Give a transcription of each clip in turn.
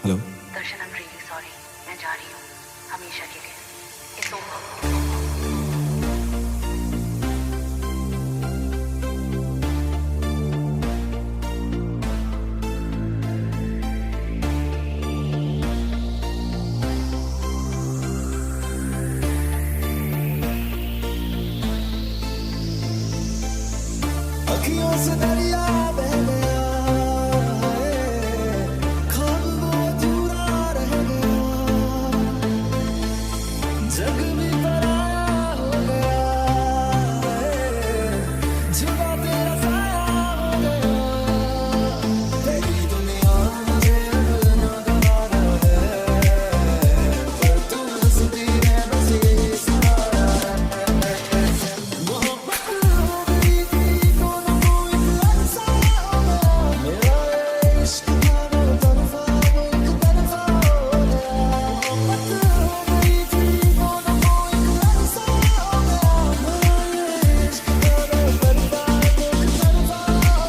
Hello. Darshan, I am really sorry, मैं जा रही हूँ हमेशा के लिए। It's over. अखियों से दरिया बह गया, ख्वाब वो अधूरा रह गया, जग भी पराया हो गया, जुदा तेरा साया हो गया, तेरी दुनिया मुझे अब नागवारा है, पर तू हंसती है बस यही सहारा है। मोहब्बत हो गई थी दोनों को एक अरसा हो गया, मेरा इश्क था वो तरफा वो एक तरफा हो गया। मोहब्बत हो गई थी दोनों को एक अरसा हो गया, मेरा इश्क था वो तरफा वो एक तरफा हो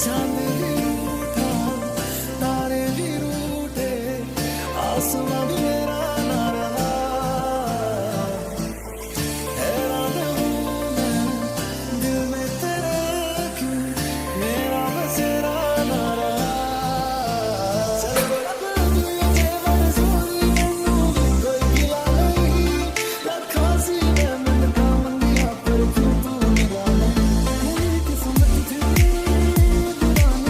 चांद भी रूठा, तारे भी रूठे, आसमां भी मेरा ना रहा, हैरान हूँ मैं दिल में तेरे क्यों मेरा बसेरा ना रहा। चल अब दुनिया के बरसों मैनू भी कोई गिला नहीं, लखां सी मैं मिन्नतां मंगियां पर तू निगाह नहीं, मेरी किस्मत थी दीवाना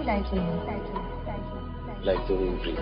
like the wind breeze.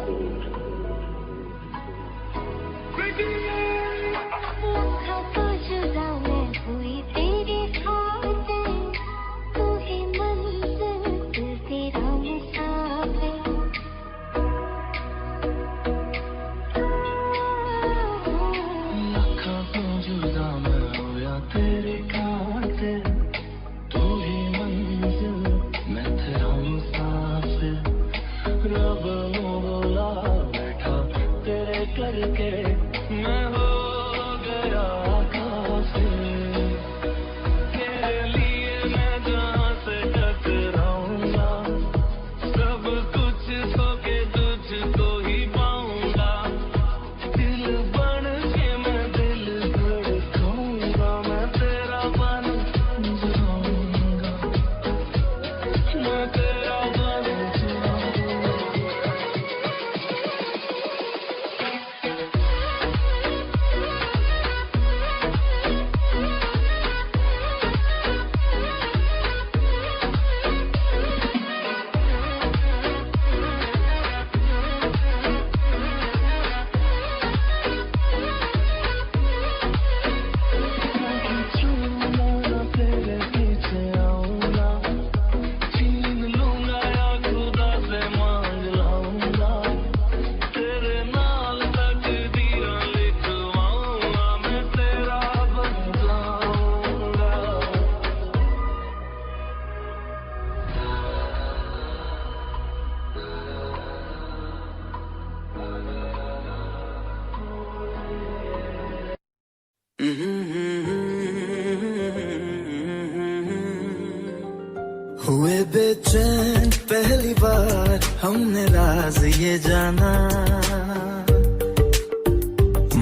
हुए बेचैन पहली बार हमने राज ये जाना,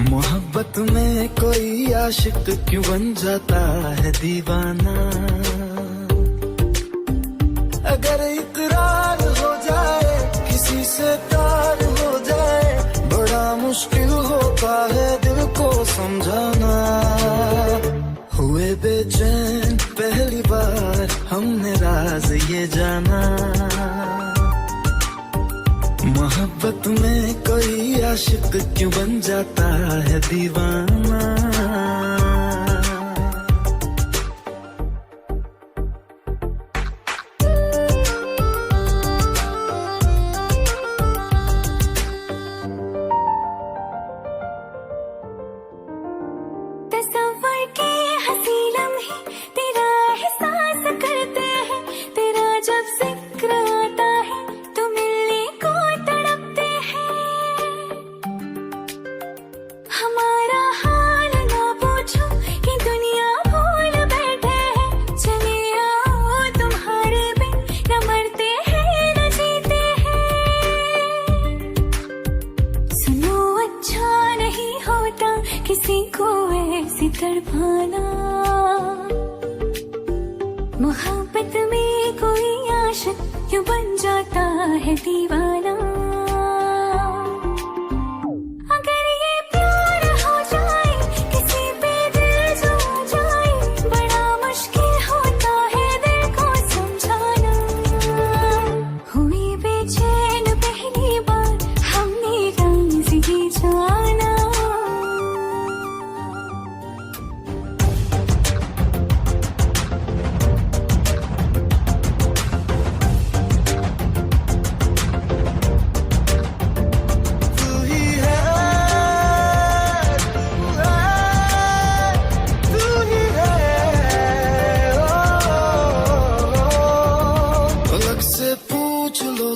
मोहब्बत में कोई आशिक क्यों बन जाता है दीवाना। अगर इकरार हो जाए किसी से प्यार हो जाए, बड़ा मुश्किल होता है दिल को समझाना। हुए बेचैन पहली बार हमने राज ये जाना, मोहब्बत में कोई आशिक क्यों बन जाता है दीवाना। मोहब्बत में कोई आशिक क्यों बन जाता है दीवाना। अगर ये प्यार हो जाए किसी पे दिल जो जाए, बड़ा मुश्किल होता है दिल को समझाना। हुई बेचैन पहली बार हमने राज ये जाना।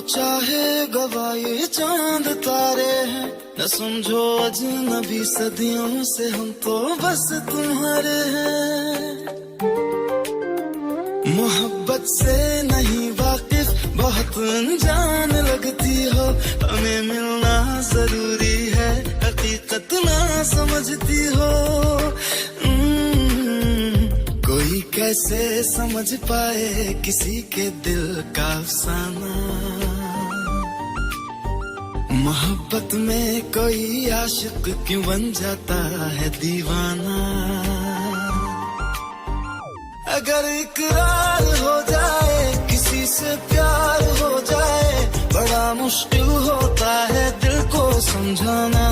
चाहे गवाए चांद तारे हैं, न समझो अजनबी सदियों से हम तो बस तुम्हारे हैं। मोहब्बत से नहीं वाकिफ बहुत अनजान लगती हो, हमें मिलना जरूरी है हकीकत ना समझती हो। कोई कैसे समझ पाए किसी के दिल का अफसाना। मोहब्बत में कोई आशिक क्यों बन जाता है दीवाना। अगर इकरार हो जाए किसी से प्यार हो जाए, समझाना।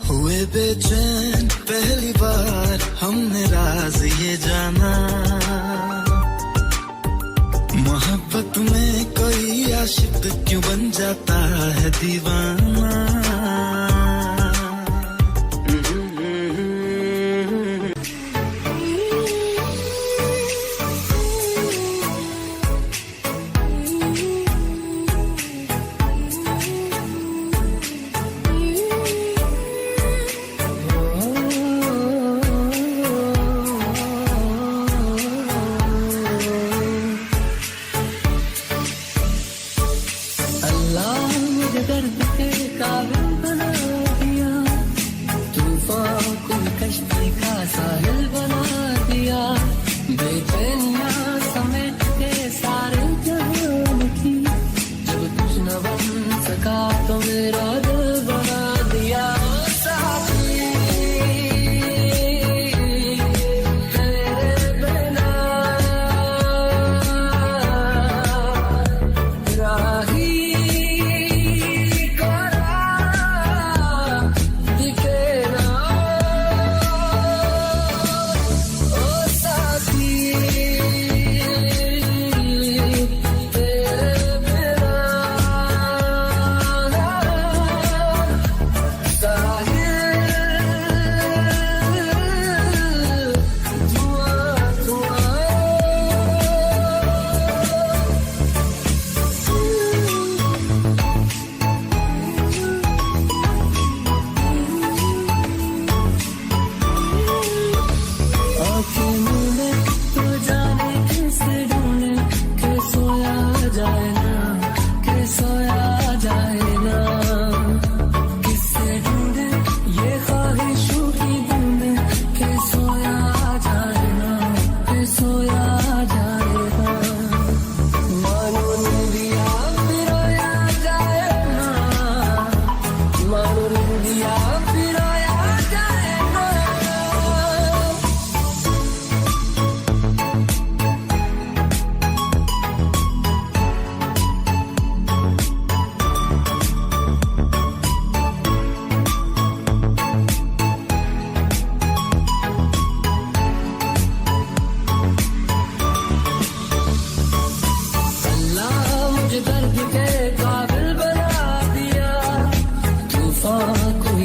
हुए बेचैन पहली बार हमने राज ये जाना, मोहब्बत में कोई आशिक क्यों बन जाता है दीवाना। दर्द के काबिल बना दिया, तूफान को कश्ती का साहिल बना दिया, बेचैनियां समेट के सारे जहान की, जब कुछ न बन सका तो मेरा दिल बना दिया। साथी तेरे बिना राही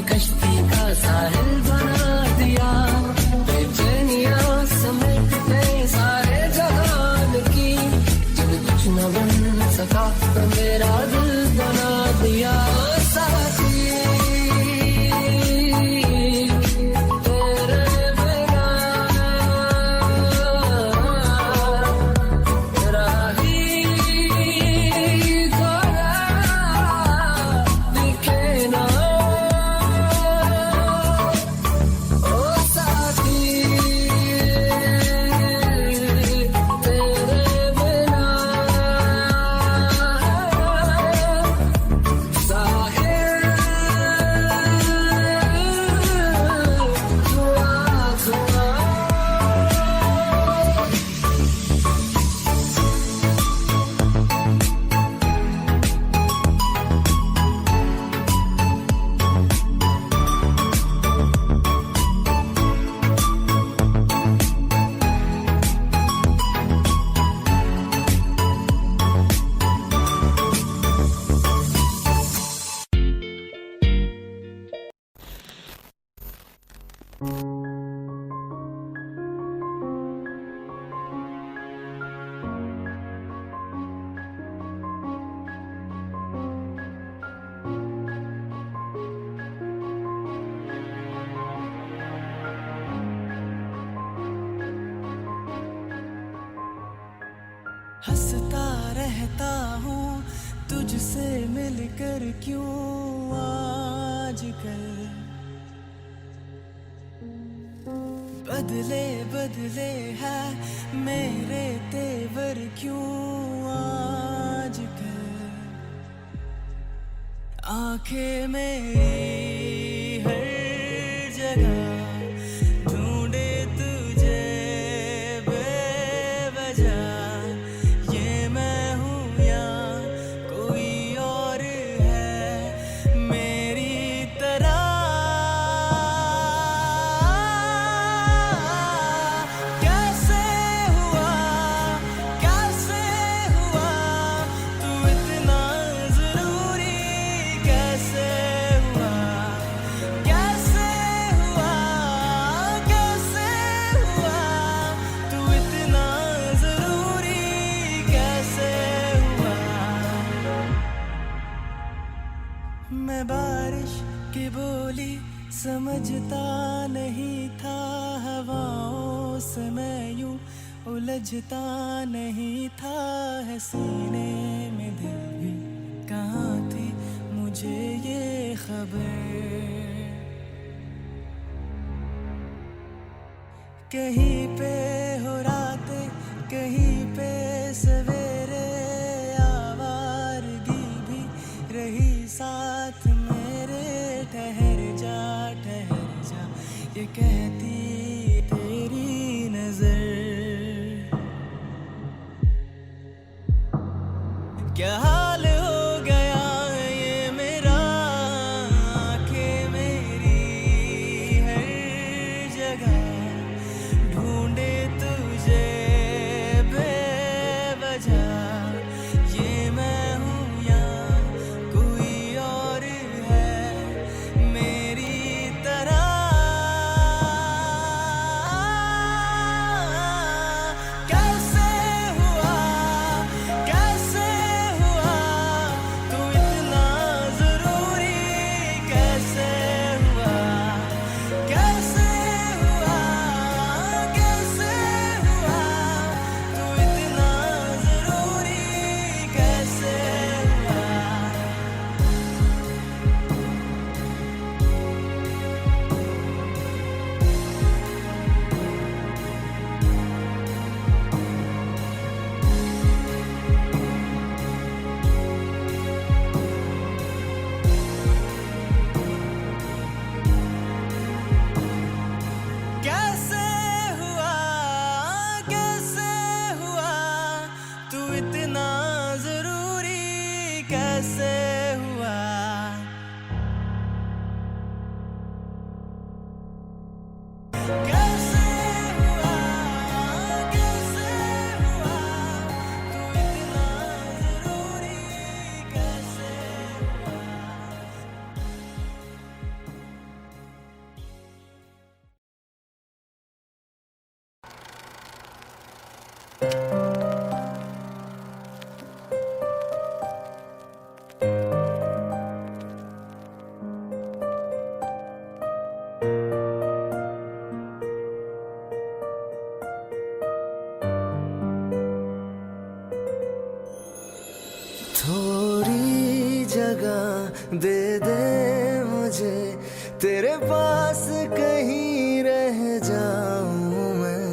कश्ती का साहिल बना दिया, बेचैनियां समेट के सारे जहान की, जब कुछ न बन सका तो मेरा दिल बना दिया। साथी हंसता रहता हूँ तुझसे मिलकर क्यों आजकल, बदले बदले है मेरे तेवर क्यों आजकल। आंखें मेरी हर जगह ढूंढे तुझे बेवजह, ये मैं हूँ या कोई और है उलझता नहीं था है सीने में दिल भी, कहाँ थी मुझे ये खबर। कहीं पे हो रातें, कहीं पे सवेरे, आवारगी भी रही साथ मेरे। ठहर जा ये कहती तेरी नजर। क्या हाल हो गया ये मेरा, आंखें मेरी हर जगह ढूंढे तुझे बेवजह। ये मैं हूँ या कोई और है मेरी तरह। कैसे हुआ तू इतना जरूरी, कैसे हुआ तू इतना जरूरी, कैसे हुआ। कैसे हुआ तू इतना जरूरी, कैसे हुआ। कैसे हुआ तू इतना जरूरी, कैसे हुआ। थोड़ी जगह दे दे मुझे, तेरे पास कहीं रह जाऊं मैं।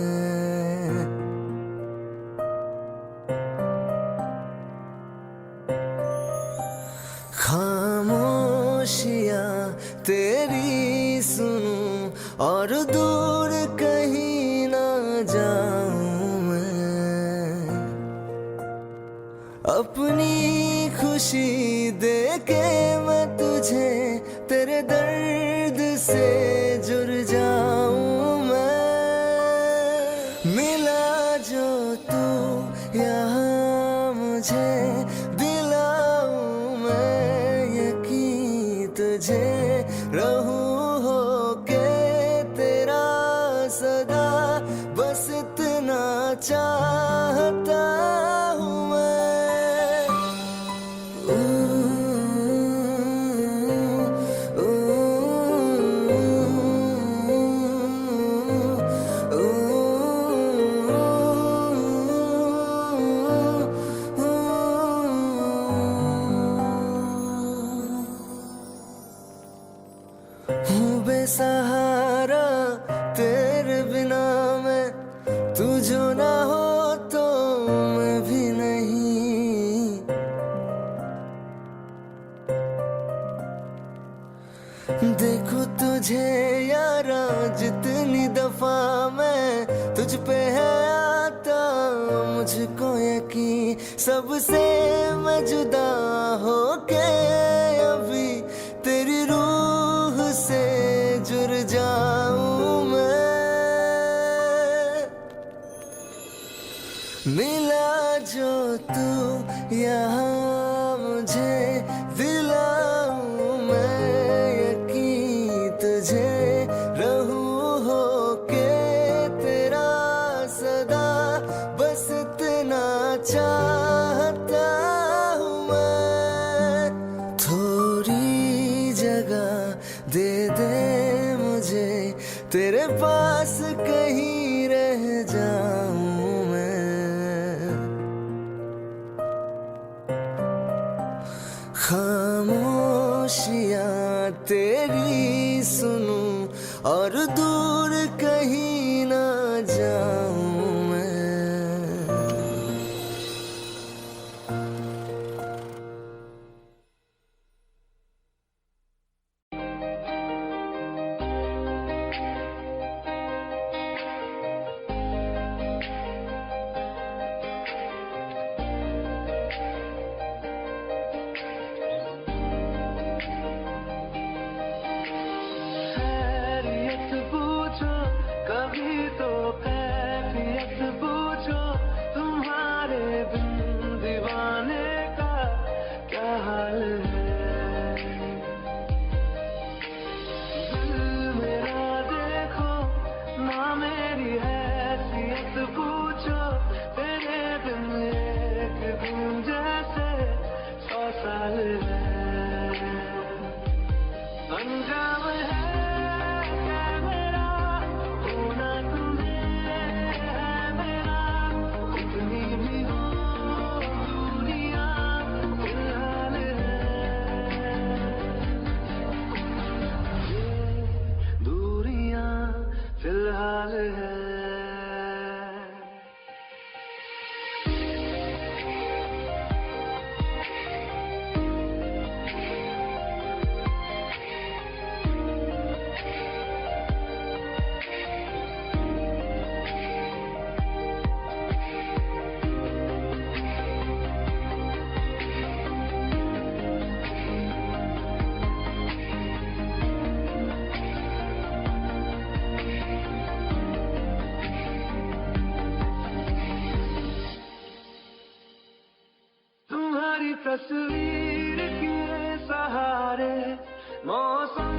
खामोशियां तेरी सुनूं और दूर कहीं ना जाऊं मैं। अपनी खुशी दे के मैं तुझे तेरे दर्द से जुड़ जाऊं मैं। मिला जो तू यहाँ मुझे, दिलाऊं मैं यकीन तुझे। रहूं होके तेरा सदा, बस इतना चाहता हूँ मैं। हूँ बेसहारा तेरे बिना मैं, तू जो ना हो तो मैं भी नहीं। देखो तुझे यारा जितनी दफा मैं तुझ पे है आता, मुझको यकीन सबसे मैं जुदा होके अभी तेरी रूह से जुड़ जाऊं मैं। मिला जो तू यहाँ मुझे, दिलाऊं मैं यकीन तुझे। रहूं होके तेरा सदा, बस इतना चाहता हूँ मैं। थोड़ी जगह दे दे मुझे, तेरे पास कहीं रह जाऊं दिन जैसे 100 साल है, अंजाम है मेरा होना तुम्हें है मेरा, कितनी भी हो दूरियां फिलहाल है, ये दूरियां फिलहाल है। तुम्हारी तस्वीर के सहारे मौसम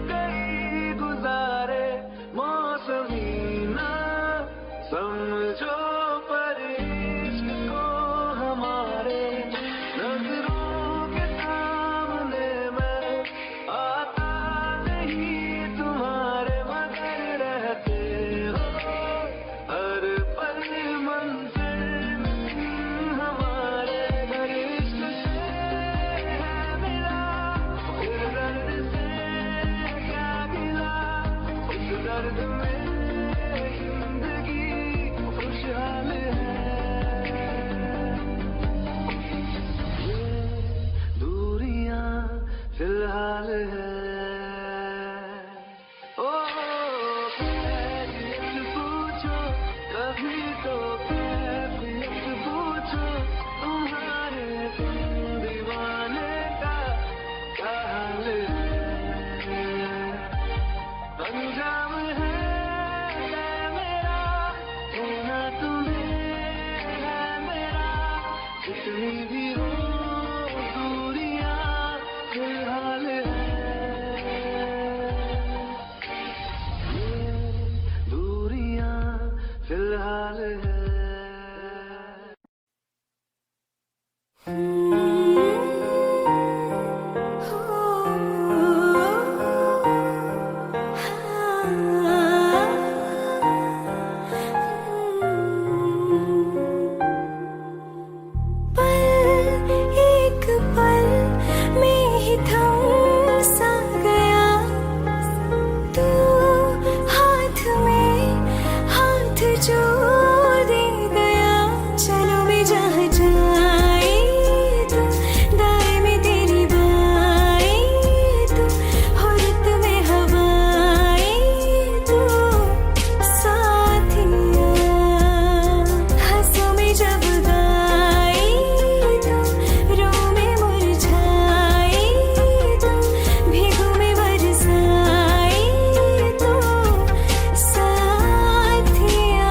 कई गुजारे, मौसमी ना समझो पर इश्क को हमारे, नजरों के सामने मैं आता नहीं तुम्हारे, मगर रहते हो हर पल मंजिल हमारे, घर इश्क से है मिला, फिर दर्द से क्या गिला, इस दर्द में जिंदगी खुशहाल है, ये दूरियां फिलहाल है। ओ कैफियत पूछो कभी तो कैफियत पूछो, तुम्हारे दीवाने का क्या हाल है, अंजाम है मेरा होना तुम्हें है मेरा, जितनी भी हो दूरियां फिलहाल है, ये दूरियां फिलहाल है। एक पल में ही थम सा गया, तू हाथ में हाथ जो दे गया, चलो भी जहाँ जाए तू, दाएं में तेरी बाएं तू, हुर्रत में हवाएं तू, साथिया हंसों में जब गाए तू, रो में मुरझाए तू, भीगों में बरसाए तू, साथिया।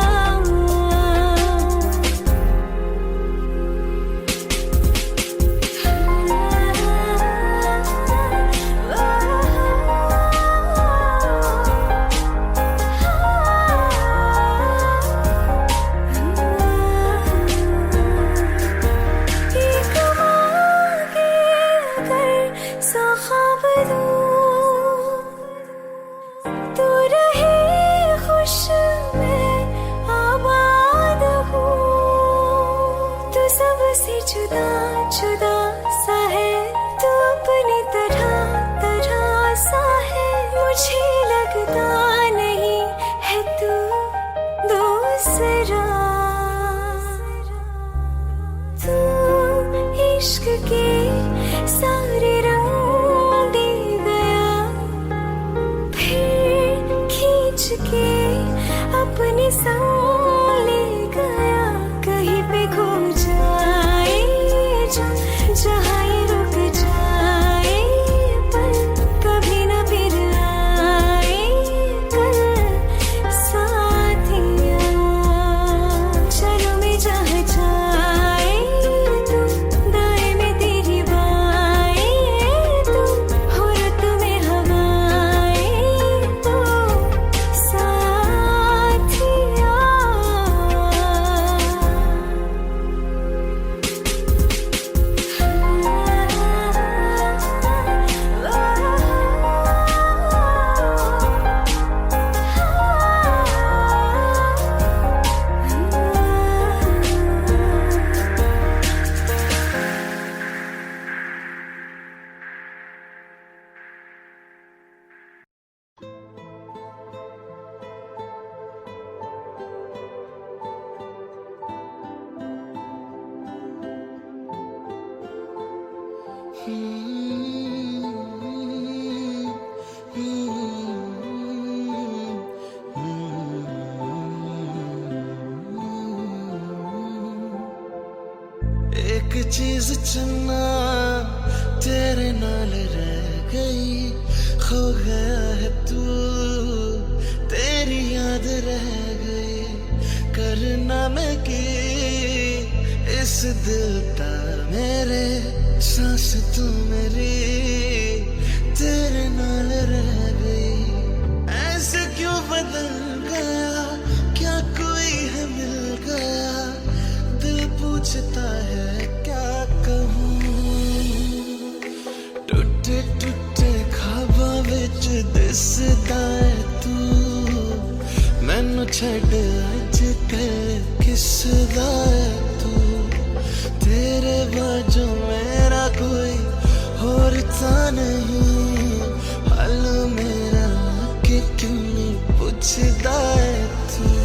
एक मांगे अगर सौ ख्वाब दूं, तू रहे खुश मैं आबाद हूँ, तू सबसे जुदा जुदा सा है, तू अपनी तरह तरह सा है, मुझे लगता नहीं है तू दूसरा, तू इश्क के सारे रंग दे गया, फिर खींच के अपने संग ले गया, कहीं पे खो जाए एक चीज चुनना तेरे नाल रह गई, खो गया है तू, तेरी याद रह गई। करना मैं की इस दिल दा मेरे, सांस तू मेरी तेरे नाल रह गई। ऐसे क्यों बदल गया, क्या कोई है मिल गया, दिल पूछता है क्या कहूँ। टूटे टूटे ख्वाबां विच दिसदा है तू, मैनू छड्ड अज कल किसदा है तू। तेरे बाजू मेरा कोई होर तां नहीं, हाल मेरा कि क्यों नहीं पुछदा है तू।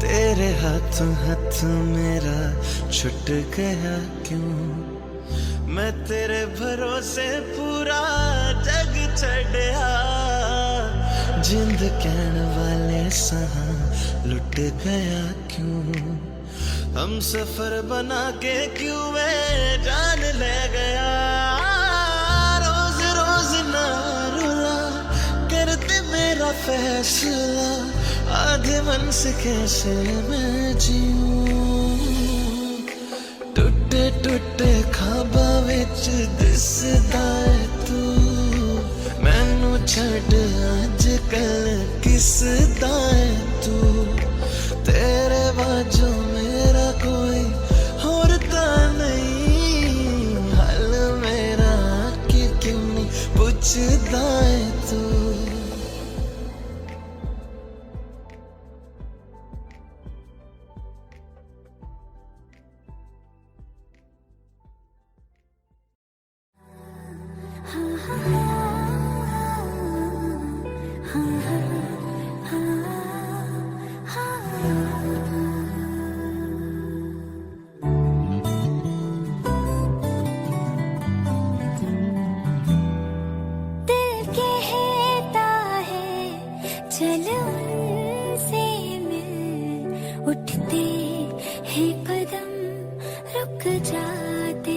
तेरे हाथों हाथ मेरा छुट गया क्यों, मैं तेरे भरोसे पूरा जग छड़िया। जिंद कहन वाले सहा लुट गया क्यों, हम सफर बना के क्यों वे जान ले गया। रोज रोज ना रुला करते मेरा फैसला, आधे मन से कैसे मैं जीऊं। टूटे टूटे ख्वाबां विच दिसदा है तू, मैनू छड्ड अज कल किसदा है तू। तेरे बाजू मेरा कोई होर तां नहीं, हाल मेरा कि क्यों नहीं पुछदा है तू। उठते हैं कदम रुक जाते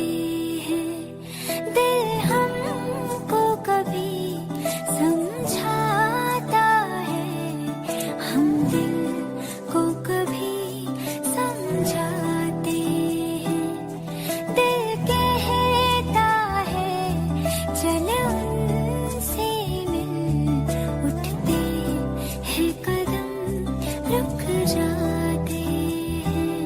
हैं, दिल हमको कभी समझाता है, हम दिल को कभी समझाते हैं। दिल कहता है चल उनसे मिल, उठते हैं कदम रुक जाते हैं।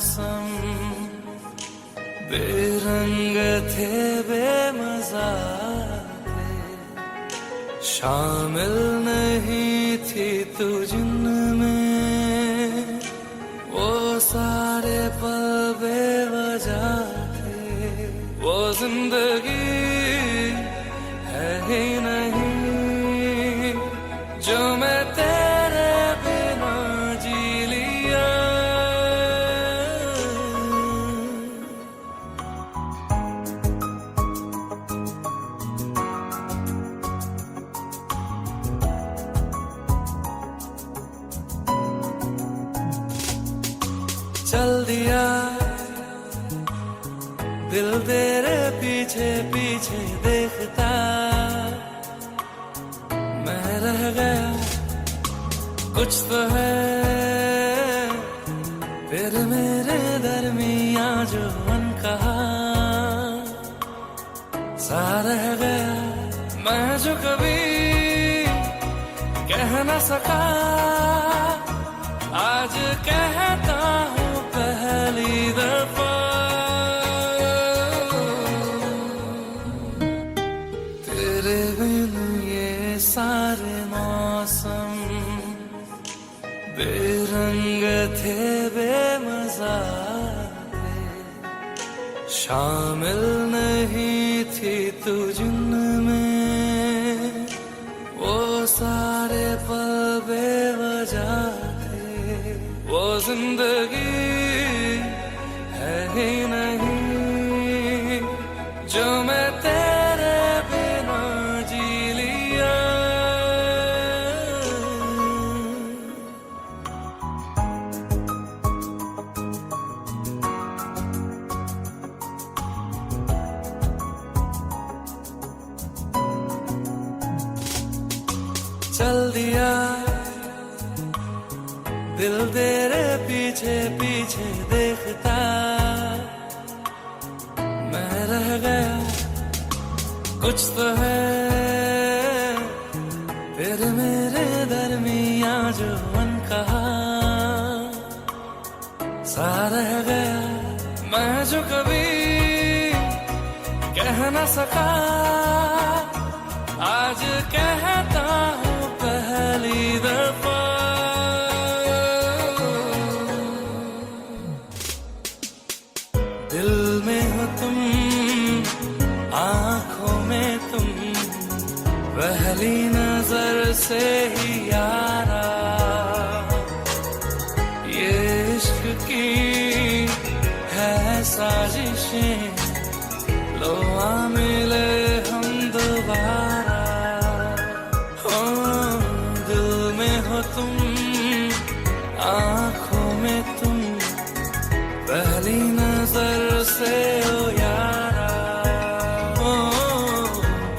मौसम बेरंग थे बेमजा थे, शामिल नहीं थी तू जिनमें वो सारे पल बेवजह थे। वो जिंदगी है ही नहीं जो मैं तेरे बिना जी लिया। चल दिया दिल तेरे पीछे पीछे देखता, मैं रह गया कुछ तो है फिर मेरे दरमिया जो अनकहा सा रह गया। मैं जो कभी कह न सका आज कहता हूँ पहली दफा। तेरे बिन ये सारे मौसम बेरंग थे बेमजा थे, शामिल नहीं थी तू जिनमें वो सारे पल बेवजह थे। वो जिंदगी है ही नहीं जो मैं तेरे बिना जी लिया। चल दिया दिल तेरे पीछे पीछे देखता, मैं रह गया कुछ तो है फिर मेरे दरमिया जो अनकहा सा रह गया। मैं जो कभी कह न सका आज कहता हूँ पहली दफा। दिल में हो तुम आँखों में तुम पहली नजर से ही यारा, ये इश्क की है साजिशें लो आ मिले हम दोबारा। हो दिल में हो तुम आँखों में तुम पहली नजर से ओ यारा, ओ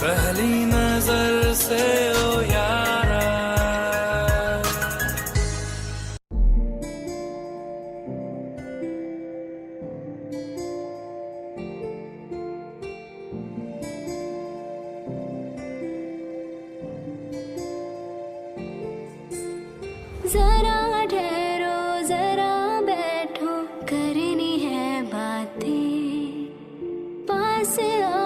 पहली नजर से ओ यारा। जरा ठहरो जरा बैठो करनी है बातें, पास आओ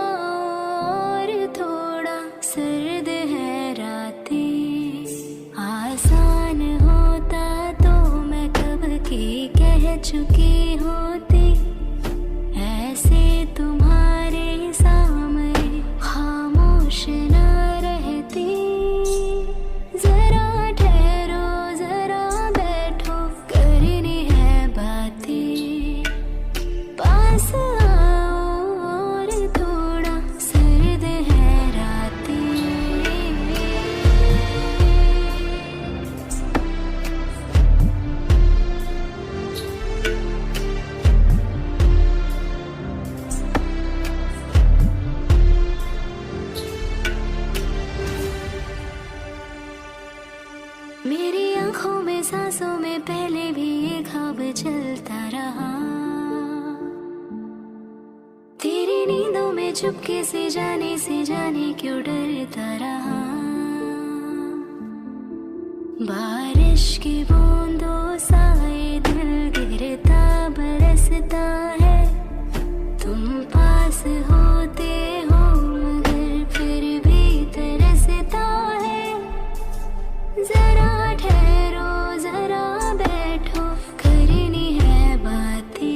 और थोड़ा सर्द है रातें। आसान होता तो मैं कब की कह चुकी होती, ऐसे तुम्हारे सामने खामोश ना रहती। जरा ठहरो जरा बैठो करनी है बातें, पास आओ और थोड़ा सर्द है रातें। मेरी आंखों में सांसों में पहले भी ये ख्वाब चलता रहा, तेरी नींदों में चुपके से जाने क्यों डरता रहा। बारिश की बूंदों सा ये दिल गिरता बरस बरसता है। तुम पास होते हो मगर फिर भी तरसता है। जरा ठहरो जरा बैठो करनी है बातें।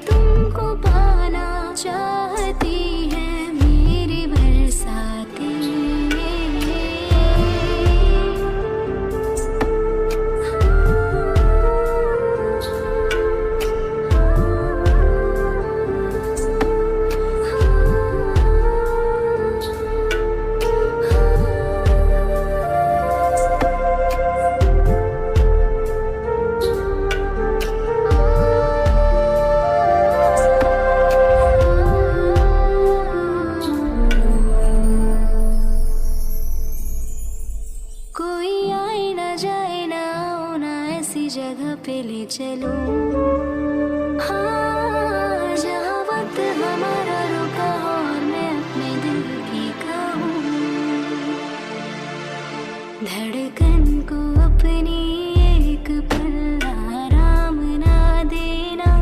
तुमको पाना चाहती है मेरी बरसातें। कोई आए ना जाए ना आओ ना ऐसी जगह पे ले चलो। हाँ जहाँ वक्त हमारा रुका हो और मैं अपने दिल की कहूँ। धड़कन को अपनी एक पल आराम ना देना।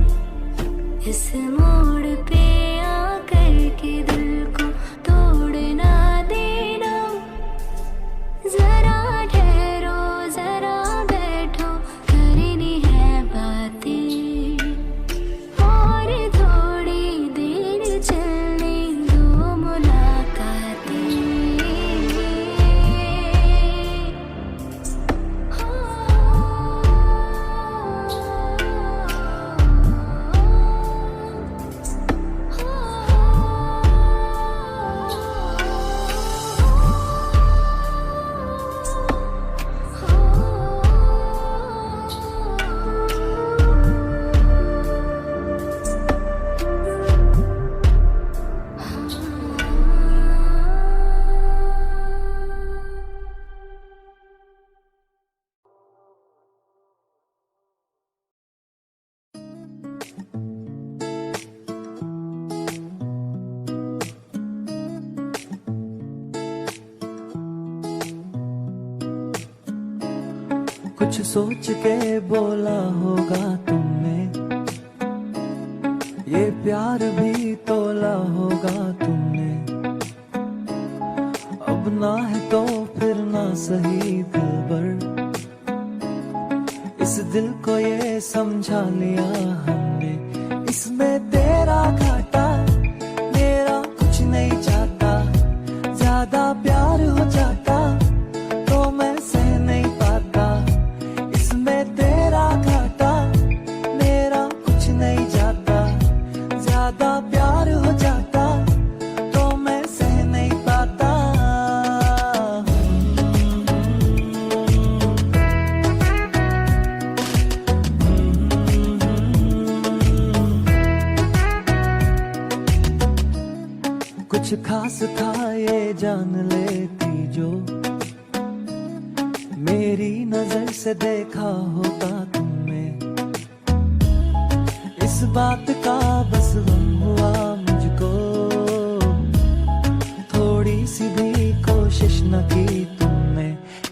इस मोड़ पे आकर के दिल को तोड़ ना देना। जरा ठहरो जरा बैठो करनी है बातें। और थोड़ी देर चलने दो मुलाकातें। कुछ सोच के बोला होगा तुमने, ये प्यार भी तोला होगा तुमने। अब ना है तो फिर ना सही दिलबर, इस दिल को ये समझा लिया हमने। इसमें तेरा घाटा मेरा कुछ नहीं जाता। ज्यादा प्यार हो जाता तो मैं सह नहीं पाता। इसमें तेरा घाटा मेरा कुछ नहीं जाता। ज्यादा प्यार हो जाता तो मैं सह नहीं पाता। कुछ खास था ये जान लेती जो, मेरी नजर से देखा होता तुमने। इस बात का बस गम हुआ मुझको, थोड़ी सी भी कोशिश न की तुमने।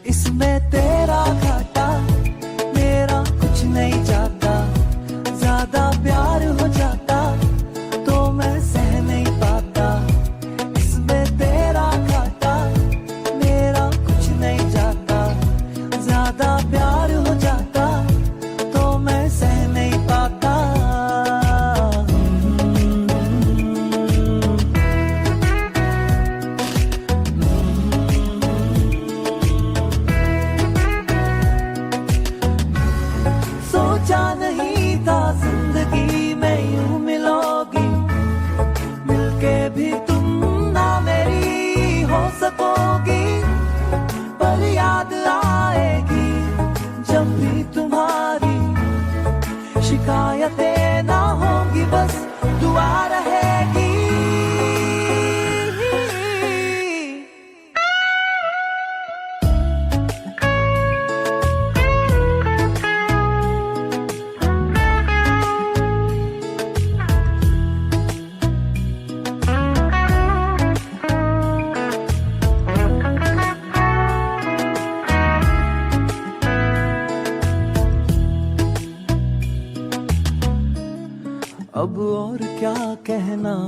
इसमें तेरा घाटा मेरा कुछ नहीं जाता। ज्यादा प्यार हो जाता तो मैं सह नहीं पाता। इसमें तेरा घाटा मेरा कुछ नहीं जाता। ज्यादा प्यार हो जाता तो मैं सह नहीं पाता।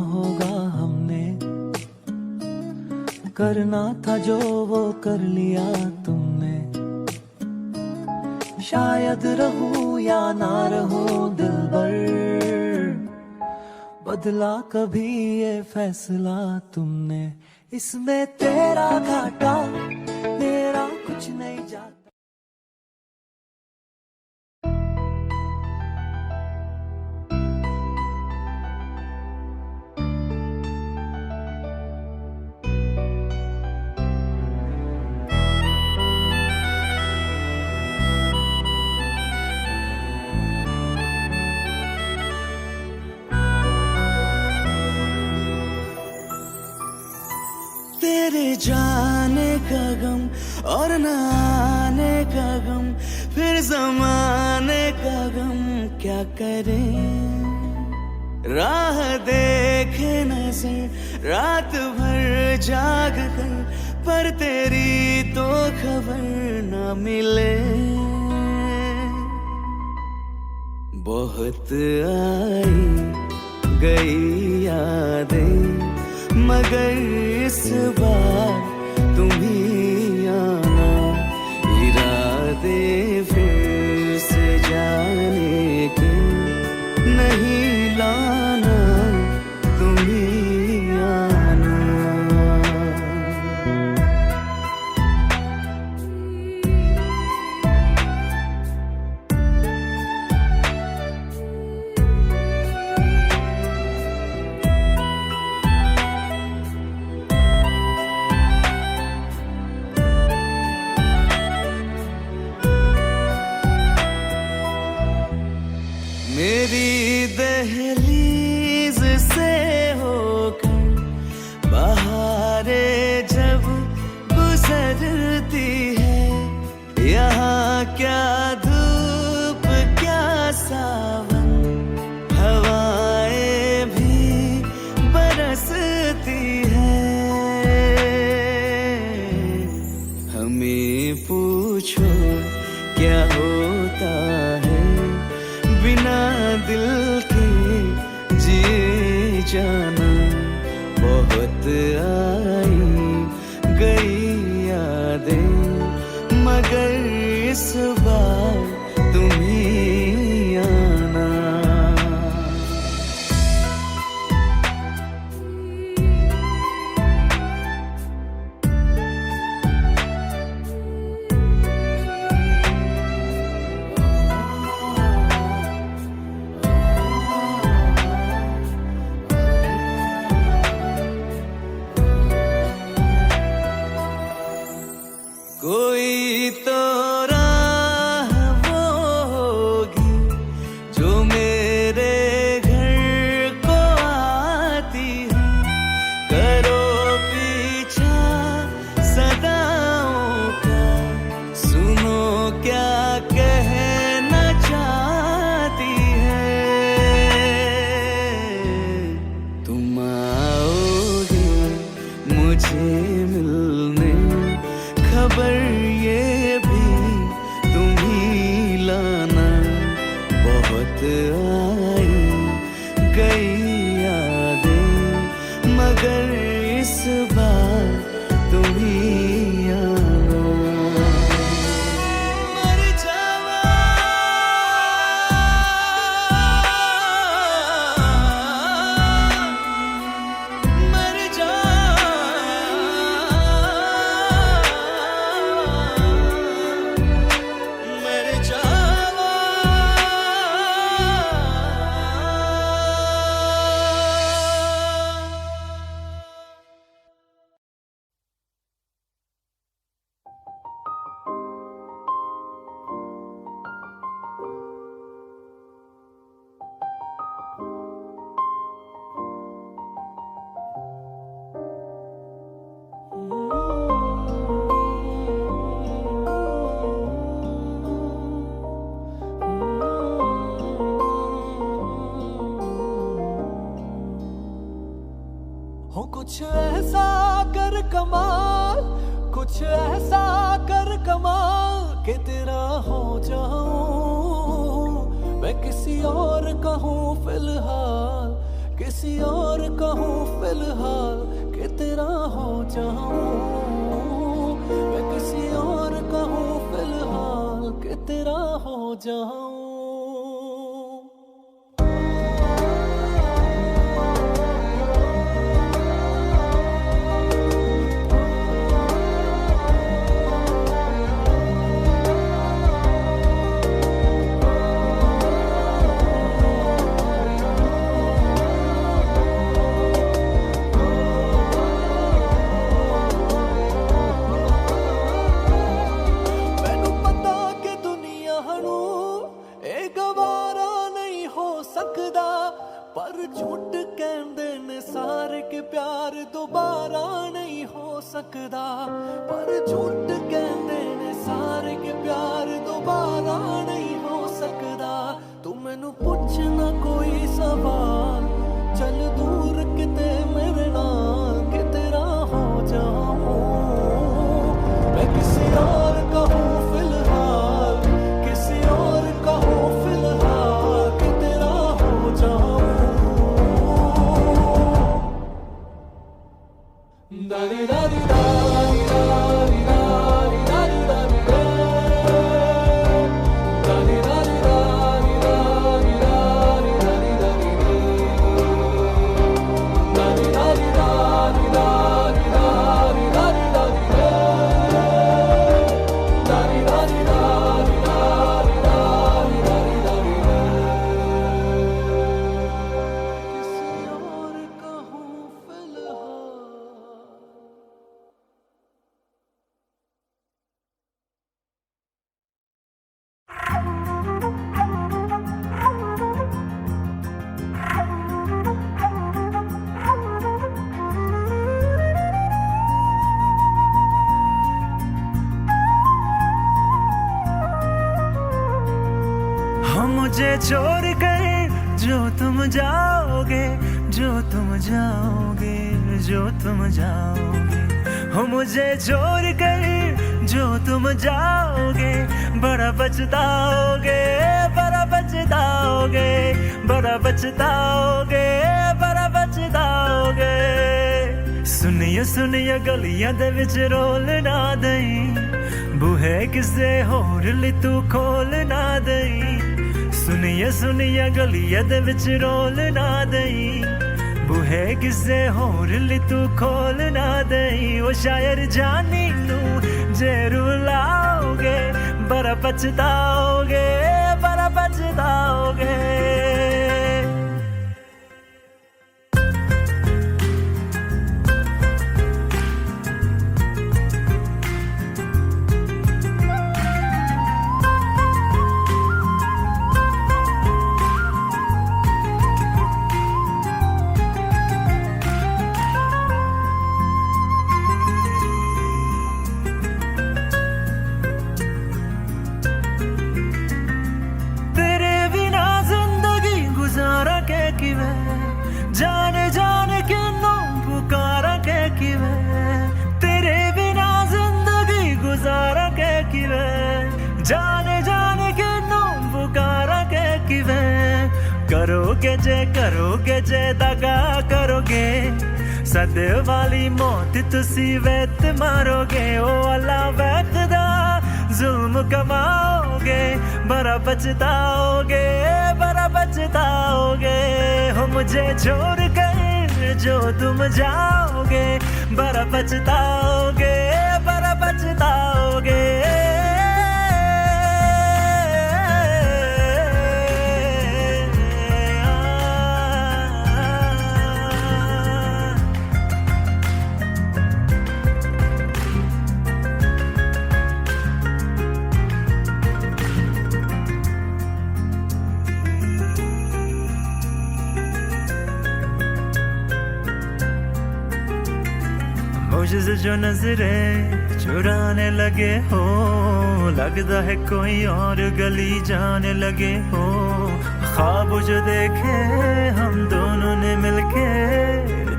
होगा हमने, करना था जो वो कर लिया तुमने। शायद रहूं या ना रहूं दिलबर, बदला कभी ये फैसला तुमने। इसमें तेरा घाटा मेरा कुछ नहीं जाता। तेरे जाने का गम और न आने का गम, फिर जमाने का गम क्या करें। राह देखे नजर रात भर जाग कर, पर तेरी तो खबर न मिले। बहुत आई गई यादें, मगर इस बार तुम ही आना। इरादे फिर से जाने के नहीं लाना, तुम ही आना। मेरी दहलीज से होकर बहारें जब गुजरती है, यहाँ क्या धूप क्या सावन, हवाएं भी बरसती है। हमें पूछो क्या होता है बिना दिल के जिए जाना। बहुत आई गई यादें, मगर इस बार तुम ही आना। कोई तो राह वो होगी जो मेरे घर को आती है। करो पीछा सदाओं का, सुनो क्या कहना चाहती है। तुम आओगे मुझे मिलने, खबर ये भी तुम ही लाना। बहुत आई गई यादें, मगर इस बार तुम ही आना। मर जावा मर जा हो कुछ ऐसा कर कमाल, कुछ ऐसा कर कमाल कि तेरा हो जाऊं मैं किसी और का हूँ फिलहाल। किसी और का हूँ फिलहाल कि तेरा हो जाऊं, मैं किसी और का हूँ फिलहाल कि तेरा हो जाऊं। पर झूठ कहंदे ने सारे के प्यार दोबारा नहीं हो सकदा, पर झूठ कहंदे ने सारे के प्यार दोबारा नहीं हो सकदा। तू मैनू पुछना कोई सवाल, चल दूर किते मेरे नाल कि तेरा हो जाऊं, मैं किसी और का हूँ फिलहाल, किसी और का हूँ फिलहाल कि तेरा हो जाऊं। Dari dari dari dari dari dari dari dari dari dari dari dari dari dari dari dari dari dari dari मुझे छोड़ कर जो तुम जाओगे, जो तुम जाओगे, जो तुम जाओगे, हो मुझे छोड़ कर जो तुम जाओगे, बड़ा पछताओगे, बड़ा पछताओगे, बड़ा पछताओगे, बड़ा पछताओगे। सुनिए सुनिए गलियां दे विच रोल ना दई, बूहे किसे होर ली तू खोल ना दई। सुनिए सुनिए गलियां दे विच रोल ना दई, बूहे किसे होर ली तू खोल ना दई। ओ शायर जानी नू जे रुलाओगे, बड़ा पछताओगे, बड़ा पछताओगे। जाने जाने के नाम पुकारा के किवे, तेरे बिना जिंदगी गुजारा के किवे, जाने जाने के नाम पुकारा के किवे। करोगे जे दगा करोगे, सदे वाली मौत तुसी वेत मारोगे। ओ अल्लाह वैखदा जुल्म कमाओगे, बड़ा पछताओगे, बड़ा पछताओगे। हो मुझे छोड़ कर जो तुम जाओगे, बड़ा पछताओगे, बड़ा पछताओगे। मुझसे जो नजरे चुराने लगे हो, लगता है कोई और गली जाने लगे हो। ख्वाब जो देखे हम दोनों ने मिलके,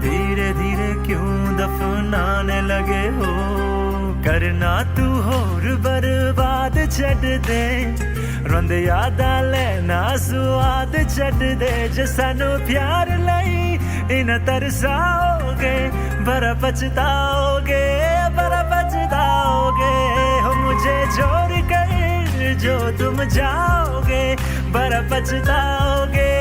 धीरे धीरे क्यों दफनाने लगे हो। करना तू और बर्बाद स्वाद छड़ दे रोंद यादां लेना स्वाद छड़ दे जे सानू प्यार लई इन तरसाओगे बड़ा पछताओगे हो मुझे छोड़ कर जो तुम जाओगे बड़ा पछताओगे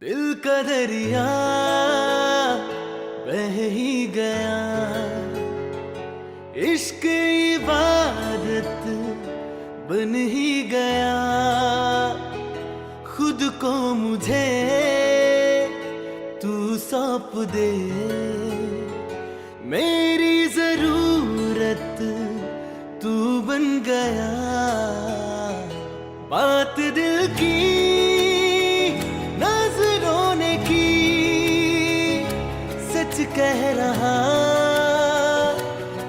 दिल का दरिया बह ही गया, इश्क इबादत बन ही गया। खुद को मुझे तू सौंप दे, मेरी जरूरत तू बन गया। बात दिल की नजरों ने की, सच कह रहा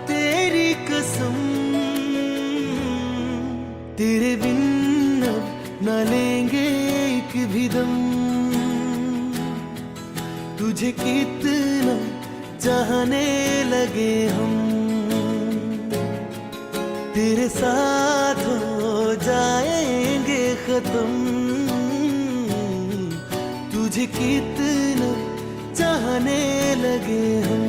तेरी कसम। तेरे बिन अब न लेंगे एक भी दम, तुझे कितना चाहने लगे हम। तेरे साथ हो जाएंगे खत्म, तुझे कितना चाहने लगे हम।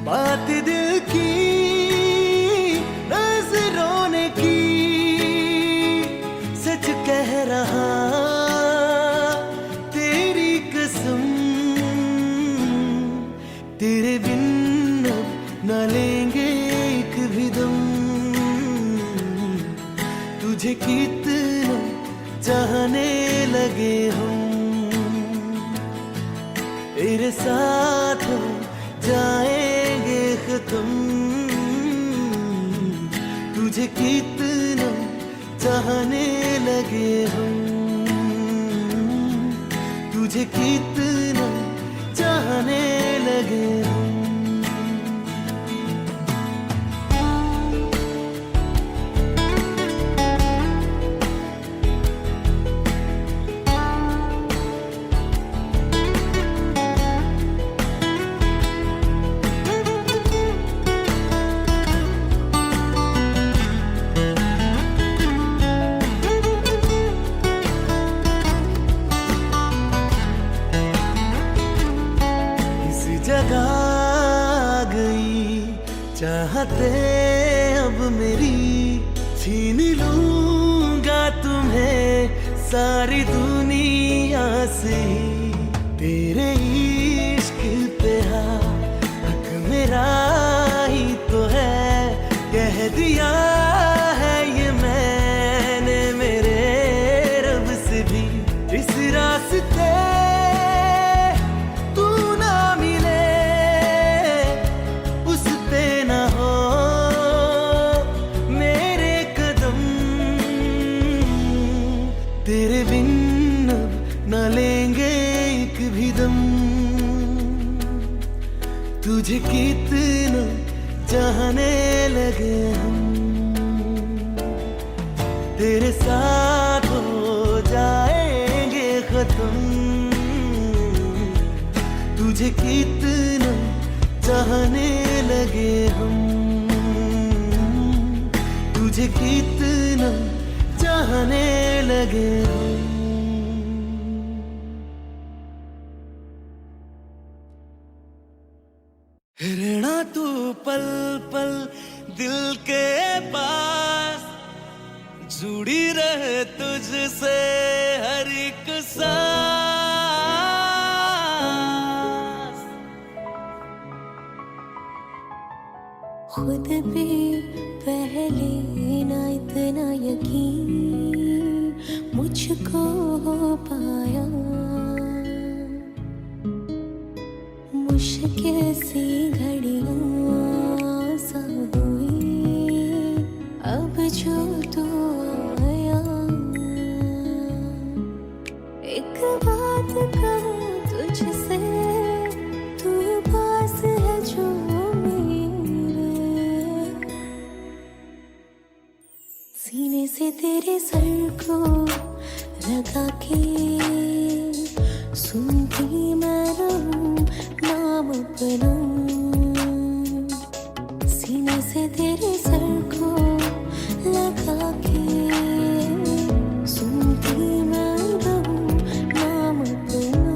बात दिल की नजरों ने की, सच कह रहा तेरी कसम, तेरे बिन अब न लेंगे एक भी दम, तुझे कितना चाहने लगे हम, तेरे साथ हो जाएंगे खत्म, तुझे कितना चाहने लगे हम, तुझे कितना चाहने लगे हम। जगा गई चाहते अब मेरी, छीन लूंगा तुम्हें सारी दुनिया से, तेरे इश्क पे हक मेरा ही तो है, कह दिया है ये मैंने मेरे रब से भी, इस रास्ते तेरे बिन अब न लेंगे एक भी दम, तुझे कितना चाहने लगे हम, तेरे साथ हो जाएंगे खत्म, तुझे कितना चाहने लगे हम, तुझे कितना चाहने लगे हम। रहना तू पल पल दिल के पास, जुड़ी रहे तुझसे हर एक सांस, खुद पे पहले ना इतना यकीन मुझको हो पाया, मुश्किल सी घड़ियां सा हुई अब जो तू आया, एक बात कहूँ तुझसे, तू पास है जो सीने से तेरे सर को लगा के सुनती मैं रहूं नाम अपना, सीने से तेरे सर को लगा के सुनती मैं रहूं नाम अपना,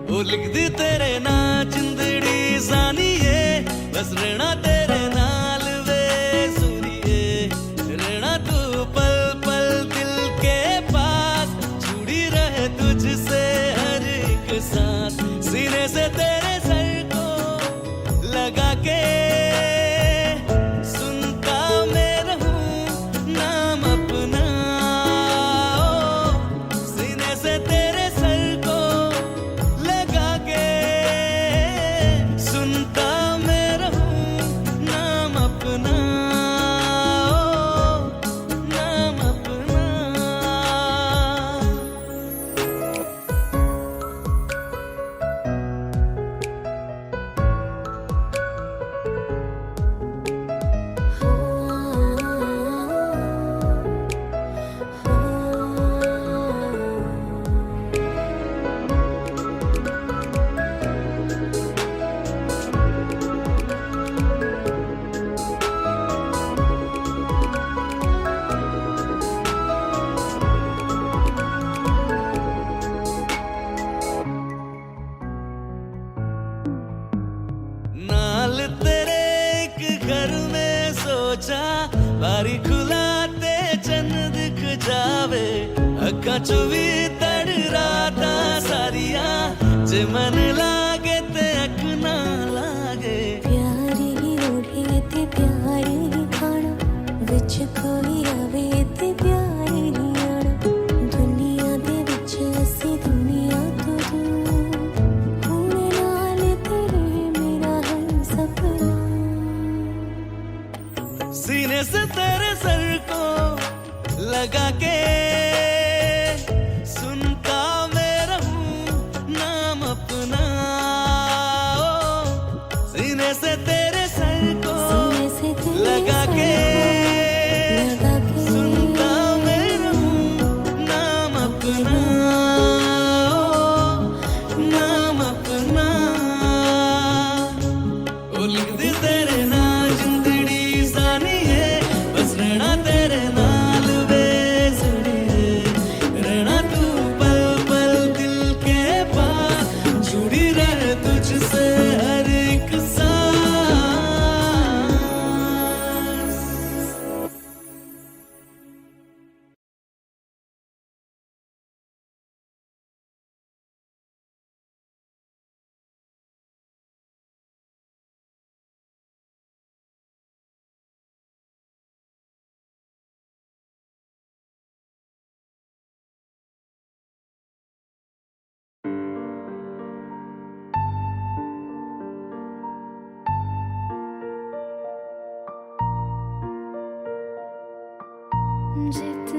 वो लिख दी तेरे ना जिंदड़ी जानिए, बस रहना तेरे नाल वे सुनिए, रहना तू पल पल दिल के पास, जुड़ी रहे तुझसे हर एक सांस, सीने से तेरे सर को लगा के सोचा बारी खुलाते चन्न दिख जावे अखा चो भी तड़ राता सारिया जे मन लागे ते अख ना लागे प्यारी ओढ़े ते प्यार ही खाना विच कोई आवे ते प्यार ही आना दुनिया दे विच असी दुनिया तो दूर हुण नाल तेरे मेरा है सपना सीने से तेरे सर को लगा के सुनता मैं रहूं नाम अपना सीने से तेरे सर को सीने से तेरे लगा सर के लगा के सुनता मैं रहूं नाम अपना नाम अपना ओ लिख दी तेरे नाल जिंदड़ी सानी है बस रहना तेरे नाल बेसड़ी रहना तू पल पल दिल के पास जुड़ी रहे तुझसे हर एक सांस जितना